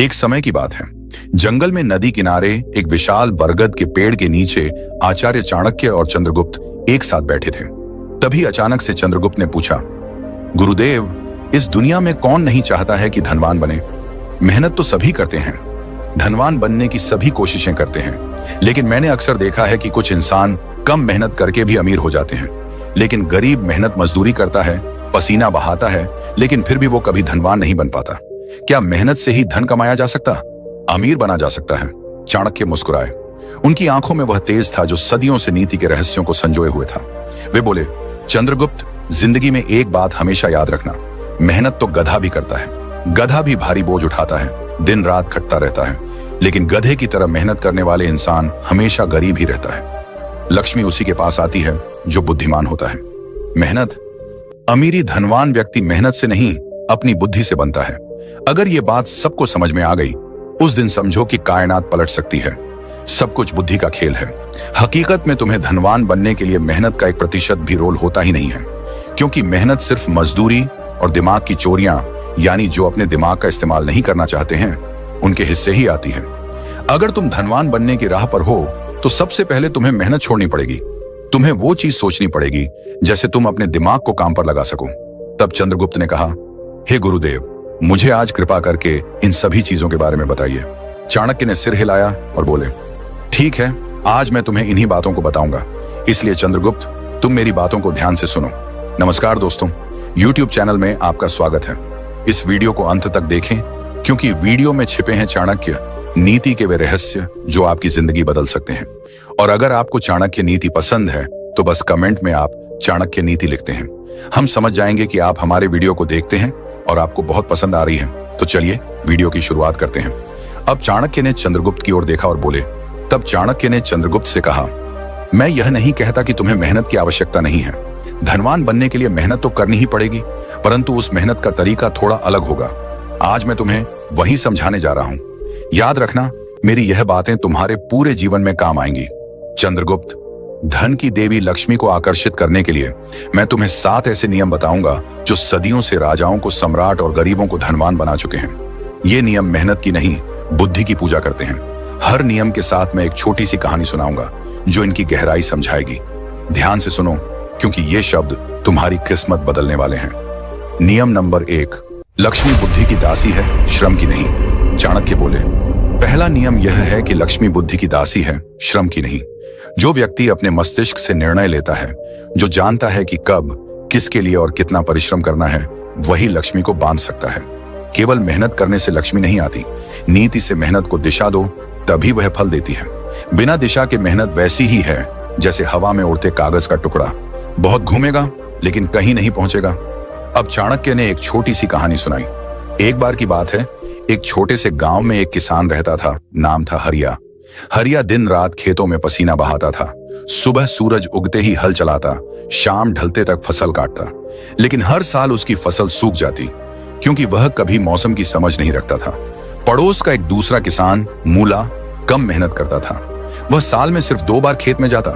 एक समय की बात है। जंगल में नदी किनारे एक विशाल बरगद के पेड़ के नीचे आचार्य चाणक्य और चंद्रगुप्त एक साथ बैठे थे। तभी अचानक से चंद्रगुप्त ने पूछा, गुरुदेव, इस दुनिया में कौन नहीं चाहता है कि धनवान बने? मेहनत तो सभी करते हैं, धनवान बनने की सभी कोशिशें करते हैं, लेकिन मैंने अक्सर देखा है कि कुछ इंसान कम मेहनत करके भी अमीर हो जाते हैं। लेकिन गरीब मेहनत मजदूरी करता है, पसीना बहाता है, लेकिन फिर भी वो कभी धनवान नहीं बन पाता। क्या मेहनत से ही धन कमाया जा सकता, अमीर बना जा सकता है? चाणक्य मुस्कुराए। उनकी आंखों में वह तेज था जो सदियों से नीति के रहस्यों को संजोए हुए था। वे बोले, चंद्रगुप्त, जिंदगी में एक बात हमेशा याद रखना, मेहनत तो गधा भी करता है, गधा भी भारी बोझ उठाता है, दिन रात खटता रहता है, लेकिन गधे की तरह मेहनत करने वाले इंसान हमेशा गरीब ही रहता है। लक्ष्मी उसी के पास आती है जो बुद्धिमान होता है। मेहनत, अमीरी धनवान व्यक्ति मेहनत से नहीं अपनी बुद्धि से बनता है। अगर ये बात सबको समझ में आ गई, उस दिन समझो कि कायनात पलट सकती है। सब कुछ बुद्धि का खेल है। हकीकत में तुम्हें धनवान बनने के लिए मेहनत का 1% भी रोल होता ही नहीं है, क्योंकि मेहनत सिर्फ मजदूरी और दिमाग की चोरियां, यानी जो अपने दिमाग का इस्तेमाल नहीं करना चाहते हैं, उनके हिस्से ही आती है। अगर तुम धनवान बनने की राह पर हो तो सबसे पहले तुम्हें मेहनत छोड़नी पड़ेगी। तुम्हें वो चीज सोचनी पड़ेगी जैसे तुम अपने दिमाग को काम पर लगा सको। तब चंद्रगुप्त ने कहा, हे गुरुदेव, मुझे आज कृपा करके इन सभी चीजों के बारे में बताइए। चाणक्य ने सिर हिलाया और बोले, ठीक है, आज मैं तुम्हें इन्हीं बातों को बताऊंगा। इसलिए चंद्रगुप्त, तुम मेरी बातों को ध्यान से सुनो। नमस्कार दोस्तों, YouTube चैनल में आपका स्वागत है। इस वीडियो को अंत तक देखें, क्योंकि वीडियो में छिपे हैं चाणक्य नीति के वे रहस्य जो आपकी जिंदगी बदल सकते हैं। और अगर आपको चाणक्य नीति पसंद है तो बस कमेंट में आप चाणक्य नीति लिखते हैं। हम समझ जाएंगे कि आप हमारे वीडियो को देखते हैं और आपको बहुत पसंद आ रही है। तो चलिए वीडियो की शुरुआत करते हैं। अब चाणक्य ने चंद्रगुप्त की ओर देखा और बोले, तब चाणक्य ने चंद्रगुप्त से कहा, मैं यह नहीं कहता कि तुम्हें मेहनत की आवश्यकता नहीं है। धनवान बनने के लिए मेहनत तो करनी ही पड़ेगी, परंतु उस मेहनत का तरीका थोड़ा अलग होगा। आज मैं तुम्हें वही समझाने जा रहा हूं। याद रखना, मेरी यह बातें तुम्हारे पूरे जीवन में काम आएंगी। चंद्रगुप्त, धन की देवी लक्ष्मी को आकर्षित करने के लिए मैं तुम्हें 7 ऐसे नियम बताऊंगा जो सदियों से राजाओं को सम्राट और गरीबों को धनवान बना चुके हैं। ये नियम मेहनत की नहीं, बुद्धि की पूजा करते हैं। हर नियम के साथ मैं एक छोटी सी कहानी सुनाऊंगा जो इनकी गहराई समझाएगी। ध्यान से सुनो, क्योंकि ये शब्द तुम्हारी किस्मत बदलने वाले हैं। नियम नंबर 1, लक्ष्मी बुद्धि की दासी है, श्रम की नहीं। चाणक्य बोले, पहला नियम यह है कि लक्ष्मी बुद्धि की दासी है, श्रम की नहीं। जो व्यक्ति अपने मस्तिष्क से निर्णय लेता है, जो जानता है कि कब, किसके लिए और कितना परिश्रम करना है, वही लक्ष्मी को बांध सकता है। केवल मेहनत करने से लक्ष्मी नहीं आती, नीति से मेहनत को दिशा दो, तभी वह फल देती है। बिना दिशा के मेहनत वैसी ही है जैसे हवा में उड़ते कागज का टुकड़ा, बहुत घूमेगा लेकिन कहीं नहीं पहुंचेगा। अब चाणक्य ने एक छोटी सी कहानी सुनाई। एक बार की बात है, एक छोटे से गांव में एक किसान रहता था, नाम था हरिया। हरिया दिन रात खेतों में पसीना बहाता था। सुबह सूरज उगते ही हल चलाता, शाम ढलते तक फसल काटता। लेकिन हर साल उसकी फसल सूख जाती, क्योंकि वह कभी मौसम की समझ नहीं रखता था। पड़ोस का एक दूसरा किसान मूला कम मेहनत करता था। वह साल में सिर्फ 2 बार खेत में जाता,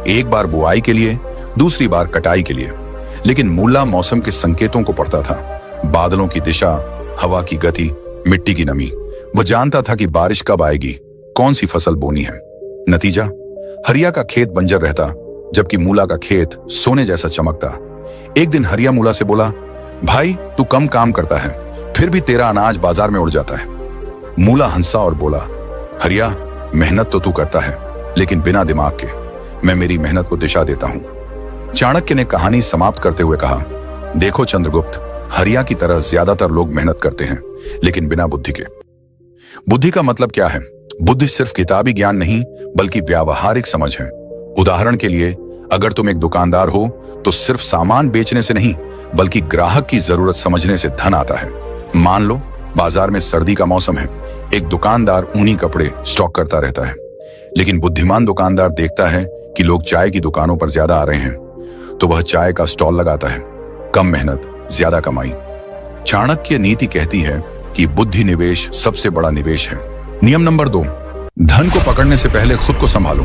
एक बार बुआई के लिए, दूसरी बार कटाई के लिए। लेकिन मूला मौसम के संकेतों को पढ़ता था, बादलों की दिशा, हवा की गति, मिट्टी की नमी। वह जानता था कि बारिश कब आएगी, कौन सी फसल बोनी है। नतीजा, हरिया का खेत बंजर रहता, जबकि मूला का खेत सोने जैसा चमकता। एक दिन हरिया मूला से बोला, भाई, तू कम काम करता है, फिर भी तेरा अनाज बाजार में उड़ जाता है। मूला हंसा और बोला, हरिया, मेहनत तो तू करता है, लेकिन बिना दिमाग के। मैं मेरी मेहनत को दिशा देता हूं। चाणक्य ने कहानी समाप्त करते हुए कहा, देखो चंद्रगुप्त, हरिया की तरह ज्यादातर लोग मेहनत करते हैं, लेकिन बिना बुद्धि के। बुद्धि का मतलब क्या है? बुद्धि सिर्फ किताबी ज्ञान नहीं, बल्कि व्यावहारिक समझ है। उदाहरण के लिए, अगर तुम एक दुकानदार हो तो सिर्फ सामान बेचने से नहीं, बल्कि ग्राहक की जरूरत समझने से धन आता है। मान लो बाजार में सर्दी का मौसम है, एक दुकानदार ऊनी कपड़े स्टॉक करता रहता है, लेकिन बुद्धिमान दुकानदार देखता है कि लोग चाय की दुकानों पर ज्यादा आ रहे हैं, तो वह चाय का स्टॉल लगाता है। कम मेहनत, ज्यादा कमाई। चाणक्य नीति कहती है कि बुद्धि निवेश सबसे बड़ा निवेश है। नियम नंबर 2, धन को पकड़ने से पहले खुद को संभालो।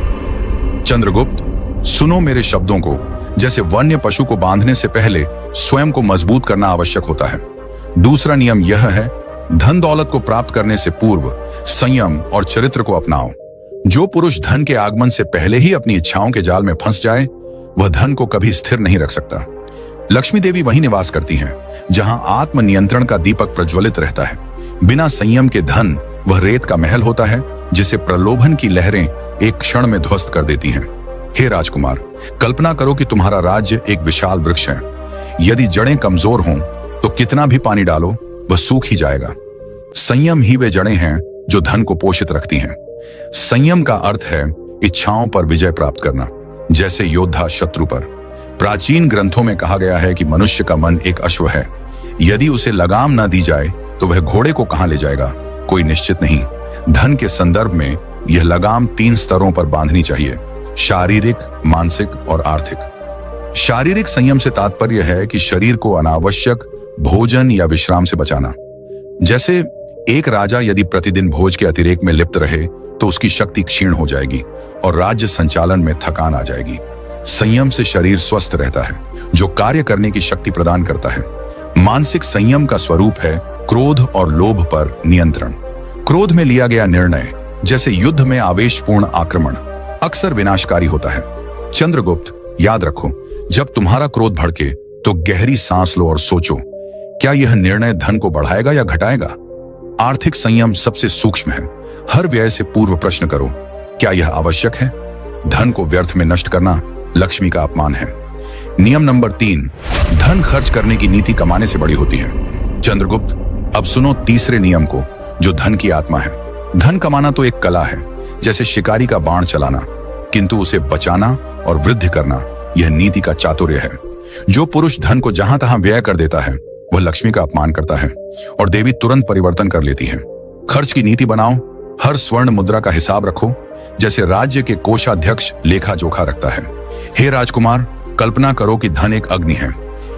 चंद्रगुप्त, सुनो मेरे शब्दों को। जैसे वन्य पशु को बांधने से पहले स्वयं को मजबूत करना आवश्यक होता है। दूसरा नियम यह है धन दौलत को प्राप्त करने से पूर्व संयम और चरित्र को अपनाओ। जो पुरुष धन के आगमन से पहले ही अपनी इच्छाओं के जाल में फंस जाए वह धन को कभी स्थिर नहीं रख सकता। लक्ष्मी देवी वहीं निवास करती हैं जहां आत्म नियंत्रण का दीपक प्रज्वलित रहता है। बिना संयम के धन वह रेत का महल होता है जिसे प्रलोभन की लहरें एक क्षण में ध्वस्त कर देती हैं। हे राजकुमार, कल्पना करो कि तुम्हारा राज्य एक विशाल वृक्ष है। यदि जड़ें कमजोर हों तो कितना भी पानी डालो वह सूख ही जाएगा। संयम ही वे जड़ें हैं जो धन को पोषित रखती हैं। संयम का अर्थ है इच्छाओं पर विजय प्राप्त करना, जैसे योद्धा शत्रु पर। प्राचीन ग्रंथों में कहा गया है कि मनुष्य का मन एक अश्व है, यदि उसे लगाम ना दी जाए तो वह घोड़े को कहां ले जाएगा, कोई निश्चित नहीं। धन के संदर्भ में यह लगाम 3 स्तरों पर बांधनी चाहिए: शारीरिक, मानसिक और आर्थिक। शारीरिक संयम से तात्पर्य है कि शरीर को अनावश्यक भोजन या विश्राम से बचाना। जैसे एक राजा यदि प्रतिदिन भोज के अतिरेक में लिप्त रहे तो उसकी शक्ति क्षीण हो जाएगी और राज्य संचालन में थकान आ जाएगी। संयम से शरीर स्वस्थ रहता है, जो कार्य करने की शक्ति प्रदान करता है। मानसिक संयम का स्वरूप है क्रोध और लोभ पर नियंत्रण। क्रोध में लिया गया निर्णय, जैसे युद्ध में आवेशपूर्ण आक्रमण, अक्सर विनाशकारी होता है। चंद्रगुप्त, याद रखो, जब तुम्हारा क्रोध भड़के तो गहरी सांस लो और सोचो, क्या यह निर्णय धन को बढ़ाएगा या घटाएगा? आर्थिक संयम सबसे सूक्ष्म है। हर व्यय से पूर्व प्रश्न करो, क्या यह आवश्यक है? धन को व्यर्थ में नष्ट करना लक्ष्मी का अपमान है। नियम नंबर 3, धन खर्च करने की नीति कमाने से बड़ी होती है। चंद्रगुप्त, अब सुनो तीसरे नियम को, जो धन की आत्मा है। धन कमाना तो एक कला है, जैसे शिकारी का बाण चलाना, किंतु उसे बचाना और वृद्धि करना यह नीति का चातुर्य है। जो पुरुष धन को जहां तहां व्यय कर देता है वह लक्ष्मी का अपमान करता है और देवी तुरंत परिवर्तन कर लेती है। खर्च की नीति बनाओ, हर स्वर्ण मुद्रा का हिसाब रखो, जैसे राज्य के कोषाध्यक्ष लेखा जोखा रखता है। हे राजकुमार, कल्पना करो कि धन एक अग्नि है।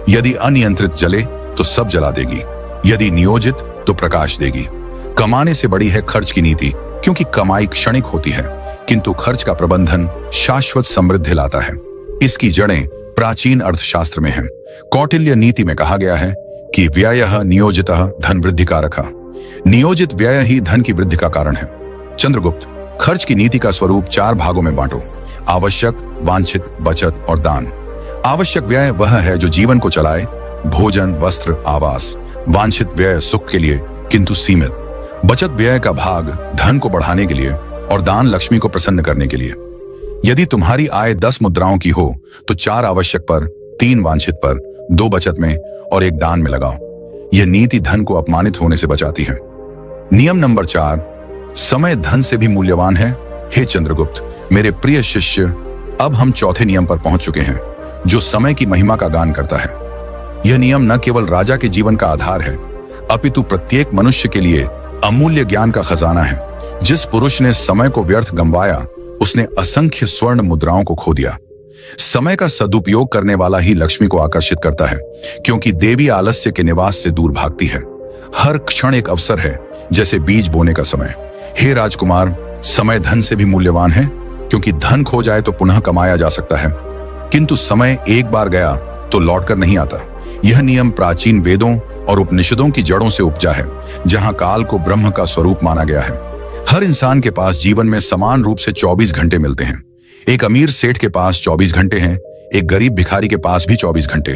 यदि अनियंत्रित जले तो सब जला देगी, यदि नियोजित तो प्रकाश देगी। कमाने से बड़ी है खर्च की नीति, क्योंकि कमाई क्षणिक होती है, किंतु खर्च का प्रबंधन शाश्वत समृद्धि लाता है। इसकी जड़ें प्राचीन अर्थशास्त्र में हैं। कौटिल्य नीति में कहा गया है कि व्ययः नियोजितः धन वृद्धि कारकः। नियोजित व्यय ही धन की वृद्धि का कारण है। चंद्रगुप्त, खर्च की नीति का स्वरूप 4 भागों में बांटो: आवश्यक, वांछित, बचत और दान। आवश्यक व्यय वह है जो जीवन को चलाए, भोजन, वस्त्र, आवास। वांछित व्यय सुख के लिए किंतु सीमित। बचत व्यय का भाग धन को बढ़ाने के लिए और दान लक्ष्मी को प्रसन्न करने के लिए। यदि तुम्हारी आय 10 मुद्राओं की हो तो 4 आवश्यक पर, 3 वांछित पर, 2 बचत में और 1 दान में लगाओ। यह नीति धन को अपमानित होने से बचाती है। नियम नंबर 4, समय धन से भी मूल्यवान है। हे चंद्रगुप्त, मेरे प्रिय शिष्य, अब हम चौथे नियम पर पहुंच चुके हैं, जो समय की महिमा का गान करता है। यह नियम न केवल राजा के जीवन का आधार है, अपितु प्रत्येक मनुष्य के लिए अमूल्य ज्ञान का खजाना है। जिस पुरुष ने समय को व्यर्थ गंवाया, उसने असंख्य स्वर्ण मुद्राओं को खो दिया। समय का सदुपयोग करने वाला ही लक्ष्मी को आकर्षित करता है, क्योंकि देवी आलस्य के निवास से दूर भागती है। हर क्षण एक अवसर है, जैसे बीज बोने का समय। हे राजकुमार, समय धन से भी मूल्यवान है, क्योंकि धन खो जाए तो पुनः कमाया जा सकता है, किंतु समय एक बार गया तो लौटकर नहीं आता। यह नियम प्राचीन वेदों और उपनिषदों की जड़ों से उपजा है, जहां काल को ब्रह्म का स्वरूप माना गया है। हर इंसान के पास जीवन में समान रूप से 24 घंटे मिलते हैं। एक अमीर सेठ के पास 24 घंटे हैं, एक गरीब भिखारी के पास भी 24 घंटे।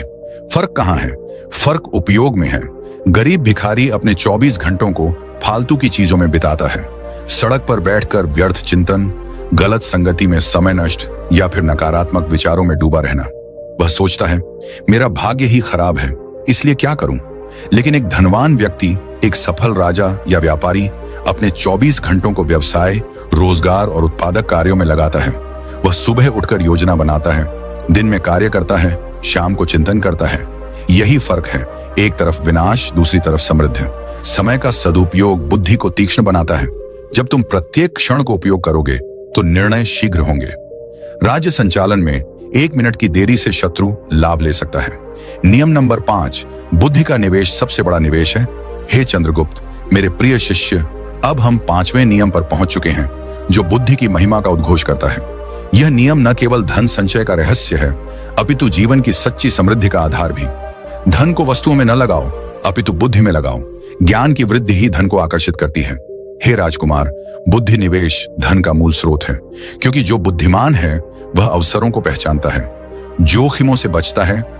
फर्क कहां है? फर्क उपयोग में है। गरीब भिखारी अपने 24 घंटों को फालतू की चीजों में बिताता है। सड़क पर बैठकर व्यर्थ चिंतन, गलत संगति में समय नष्ट या फिर नकारात्मक विचारों में डूबा रहना। वह सोचता है, मेरा भाग्य ही खराब है, इसलिए क्या करूं? लेकिन एक धनवान व्यक्ति, एक सफल राजा या व्यापारी अपने 24 घंटों को व्यवसाय, रोजगार और उत्पादक कार्यों में लगाता है। वह सुबह उठकर योजना बनाता है, दिन में कार्य करता है, शाम को चिंतन करता है। यही फर्क है, एक तरफ विनाश, दूसरी तरफ समृद्धि। समय का सदुपयोग बुद्धि को तीक्ष्ण बनाता है। जब तुम प्रत्येक क्षण को उपयोग करोगे तो निर्णय शीघ्र होंगे। राज्य संचालन में 1 मिनट की देरी से शत्रु लाभ ले सकता है। नियम नंबर 5, बुद्धि का निवेश सबसे बड़ा निवेश है। हे चंद्रगुप्त, मेरे प्रिय शिष्य, अब हम 5वें नियम पर पहुंच चुके हैं, जो बुद्धि की महिमा का उद्घोष करता है। यह नियम न केवल धन संचय का रहस्य है, अपितु जीवन की सच्ची समृद्धि का आधार भी। धन को वस्तुओं में न लगाओ, अपितु बुद्धि में लगाओ। ज्ञान की वृद्धि ही धन को आकर्षित करती है। हे राजकुमार, बुद्धि निवेश धन का मूल स्रोत है, क्योंकि जो बुद्धिमान है वह अवसरों को पहचानता है, जोखिमों से बचता है